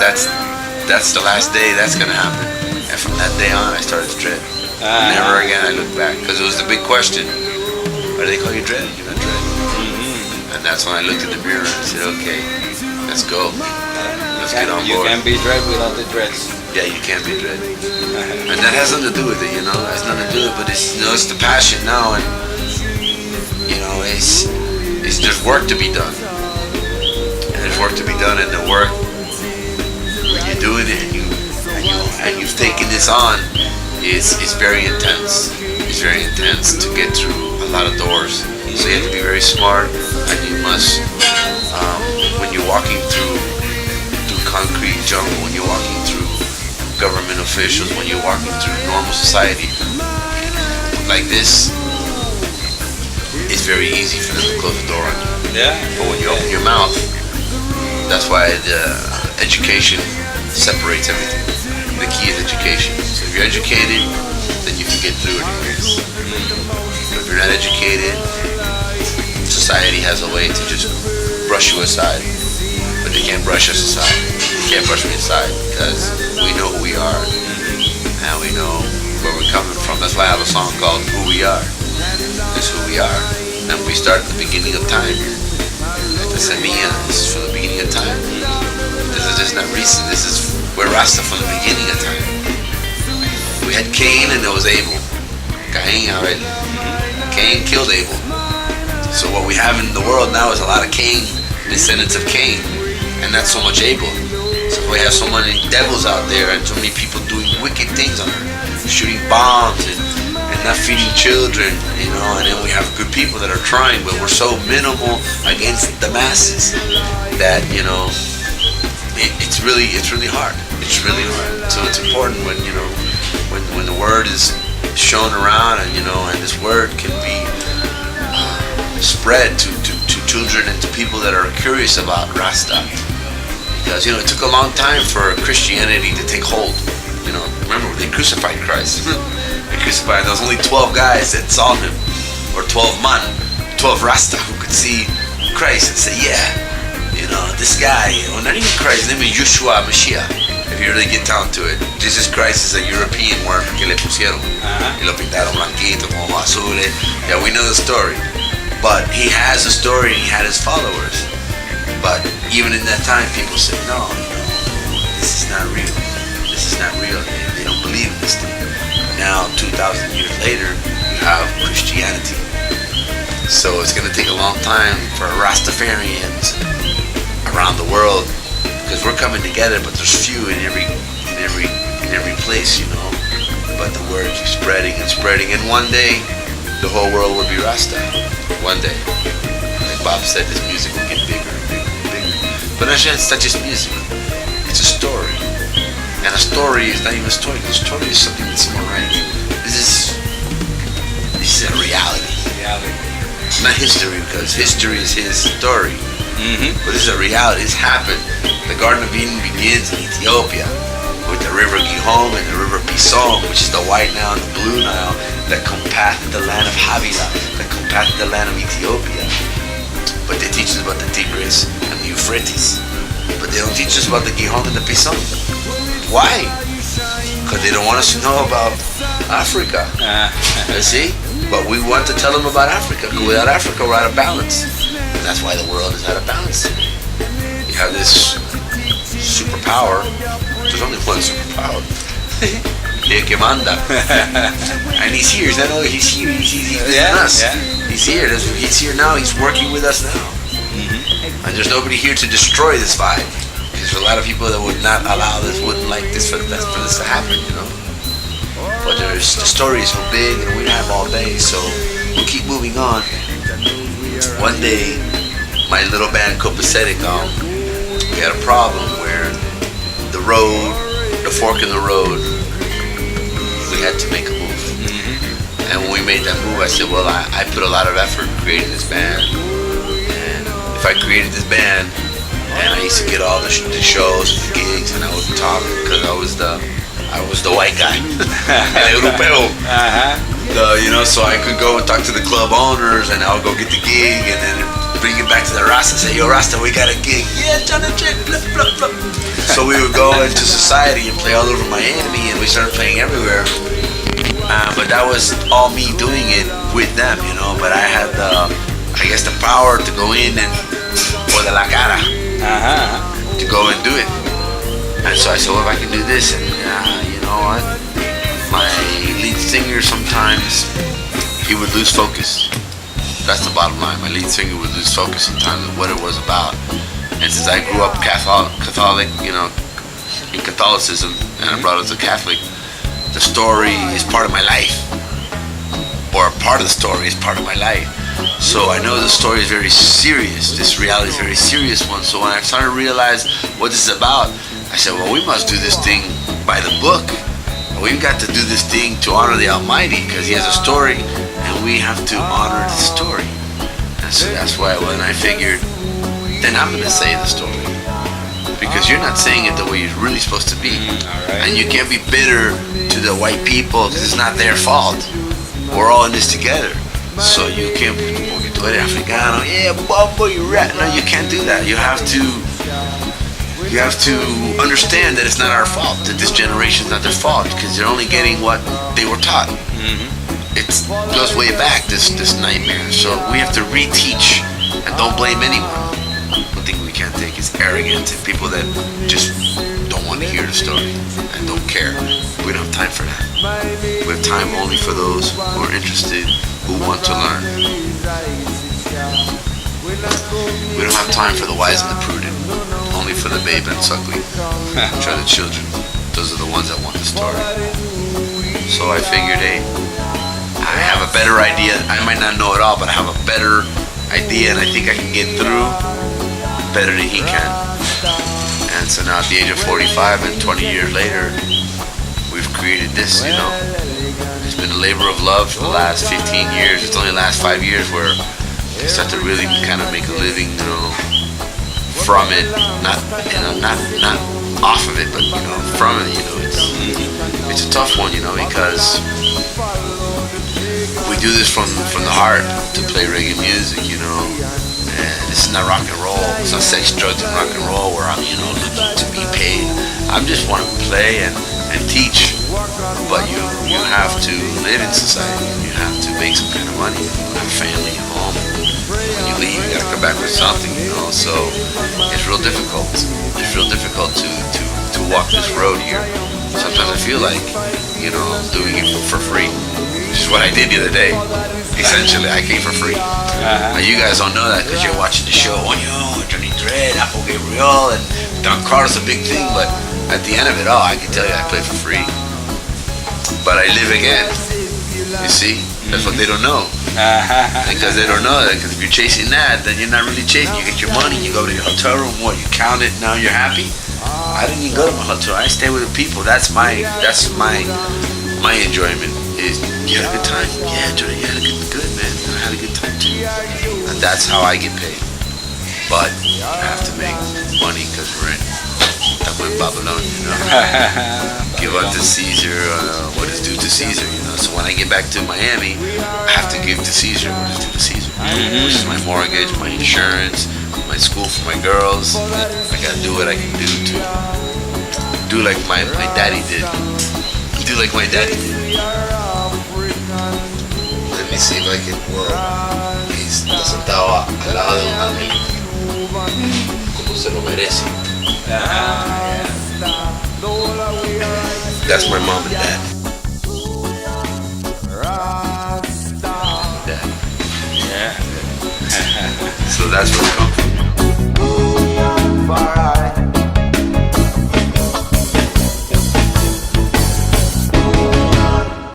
that's the last day that's gonna happen. And from that day on, I started to dread. Never again I looked back, because it was the big question. Why do they call you dread? You're not dread. And that's when I looked in the mirror and said, okay, let's go. Let's get on board. You can't be dread without the dreads. Yeah, you can't be dread. And that has nothing to do with it, you know. It has nothing to do with it, but it's, you know, it's the passion now, and you know, it's there's work to be done. And there's work to be done, and the work, when you're doing it and you've taken this on, it's very intense. It's very intense to get through a lot of doors. So you have to be very smart, and you must, when you're walking through concrete jungle, when you're walking through government officials, when you're walking through normal society like this, it's very easy for them to close the door on you. Yeah. But when you open your mouth, that's why the education separates everything. The key is education. So if you're educated, then you can get through anyways. But if you're not educated, society has a way to just brush you aside. But they can't brush us aside. They can't brush me aside, because we know who we are, and we know where we're coming from. That's why I have a song called Who We Are. This is who we are. And we start at the beginning of time. The Semilla, this is from the beginning of time. This is just not recent. This is, we're Rasta from the beginning of time. We had Cain and there was Abel. Cain already. Cain killed Abel. So what we have in the world now is a lot of Cain, descendants of Cain, and not so much Abel. So we have so many devils out there and so many people doing wicked things on earth, shooting bombs and not feeding children, you know, and then we have good people that are trying, but we're so minimal against the masses that, you know, it's really hard. It's really hard. So it's important when, you know, when the word is shown around, and you know, and this word can be spread to children and to people that are curious about Rasta, because, you know, it took a long time for Christianity to take hold. You know, remember, they crucified Christ. They crucified. There was only 12 guys that saw him, or 12 Rasta who could see Christ and say, yeah, you know, this guy, you know, not even Christ, his name is Yeshua Mashiach. If you really get down to it, Jesus Christ is a European word que le pusieron. Y lo pintaron blanquito, como azul. Yeah, we know the story. But he has a story, and he had his followers. But even in that time, people said, no, this is not real. This is not real. They don't believe in this thing. Now, 2,000 years later, you have Christianity. So it's going to take a long time for Rastafarians around the world, because we're coming together, but there's few in every place, you know. But the word is spreading and spreading, and one day the whole world will be Rasta. One day. Like Bob said, this music will get bigger and bigger and bigger. But actually, it's not just music. It's a story. And a story is not even a story. A story is something that's more right. This is a reality. It's not history, because history is his story. But this is a reality. This happened. The Garden of Eden begins in Ethiopia with the river Gihon and the river Pison, which is the White Nile and the Blue Nile, that compacted the land of Havilah, that compacted the land of Ethiopia. But they teach us about the Tigris and the Euphrates. But they don't teach us about the Gihon and the Pison. Why? Because they don't want us to know about Africa. You see? But we want to tell them about Africa, because without Africa, we're out of balance. And that's why the world is out of balance. You have this superpower. There's only one superpower. Que manda. And he's here. He's not only he's here. He's with us. Yeah. He's here. He's here now. He's working with us now. And there's nobody here to destroy this vibe. Because there's a lot of people that would not allow this, wouldn't like this for this to happen, you know. But the story is so big, and we don't have all day, so we'll keep moving on. One day, my little band Copacetic, we had a problem where the road, the fork in the road, we had to make a move. And when we made that move, I said, well, I put a lot of effort in creating this band. And if I created this band, and I used to get all the shows, the gigs, and I would talk, because I was the white guy, el europeo. You know, so I could go and talk to the club owners, and I would go get the gig, and then bring it back to the Rasta. Say, yo, Rasta, we got a gig. Yeah, John and Jake, blah, blah, blah. So we would go into society and play all over Miami, and we started playing everywhere. But that was all me doing it with them, you know. But I had the power to go in and, or the la cara, to go and do it. And so I said, well, if I can do this, and you know what? My lead singer sometimes, he would lose focus. That's the bottom line. My lead singer would lose focus sometimes of what it was about. And since I grew up Catholic, you know, in Catholicism, and I brought up to Catholic, the story is part of my life. Or a part of the story is part of my life. So I know the story is very serious. This reality is a very serious one. So when I started to realize what this is about, I said, well, we must do this thing by the book. We've got to do this thing to honor the Almighty, because He has a story, and we have to honor the story. And so that's why when I figured, then I'm going to say the story, because you're not saying it the way you're really supposed to be. And you can't be bitter to the white people because it's not their fault. We're all in this together. So you can't, porque tú eres africano, yeah, bumbo, you rat. No, you can't do that. You have to understand that it's not our fault, that this generation's not their fault, because they're only getting what they were taught. It goes way back, this nightmare. So we have to reteach, and don't blame anyone. One thing we can't take is arrogance and people that just don't want to hear the story and don't care. We don't have time for that. We have time only for those who are interested, who want to learn. We don't have time for the wise and the prudent, only for the babe and suckling, which are the children. Those are the ones that want the story. So I figured, hey, I have a better idea. I might not know it all, but I have a better idea, and I think I can get through better than he can. And so now at the age of 45 and 20 years later, we've created this, you know. It's been a labor of love for the last 15 years. It's only the last 5 years where I start to really kind of make a living, you know, from it, not off of it, but you know, from it. You know, it's a tough one, you know, because we do this from the heart to play reggae music, you know. And this is not rock and roll. It's not sex, drugs, and rock and roll where I'm, you know, looking to be paid. I'm just want to play and teach. But you have to live in society. You have to make some kind of money. You have family at home. When you leave, you gotta come back with something, you know. So it's real difficult. It's real difficult to walk this road here. Sometimes I feel like, you know, I'm doing it for free, which is what I did the other day. Essentially, I came for free. Now, you guys don't know that because you're watching the show. Oh, yo, Johnny Dredd, Apple Gabriel, and Don Carlos, a big thing. But at the end of it all, I can tell you I play for free. But I live again. You see? That's what they don't know. Because they don't know that. Because if you're chasing that, then you're not really chasing. You get your money, you go to your hotel room, what, you count it, now you're happy? I didn't even go to my hotel. I stay with the people. That's my enjoyment. Is you had a good time? Yeah, Jordan, you had a good man. I had a good time too. And that's how I get paid. But I have to make money because we're in Babylon, you know. Give unto Caesar what is due to Caesar, you know. So when I get back to Miami, I have to give to Caesar what is due to Caesar, which is my mortgage, my insurance, my school for my girls. I gotta do what I can do to do like my daddy did. Do like my daddy did. Let me see if I can. He's sentado al lado de un ángel, como se lo merece. That's my mom and dad. Yeah. So that's where it comes.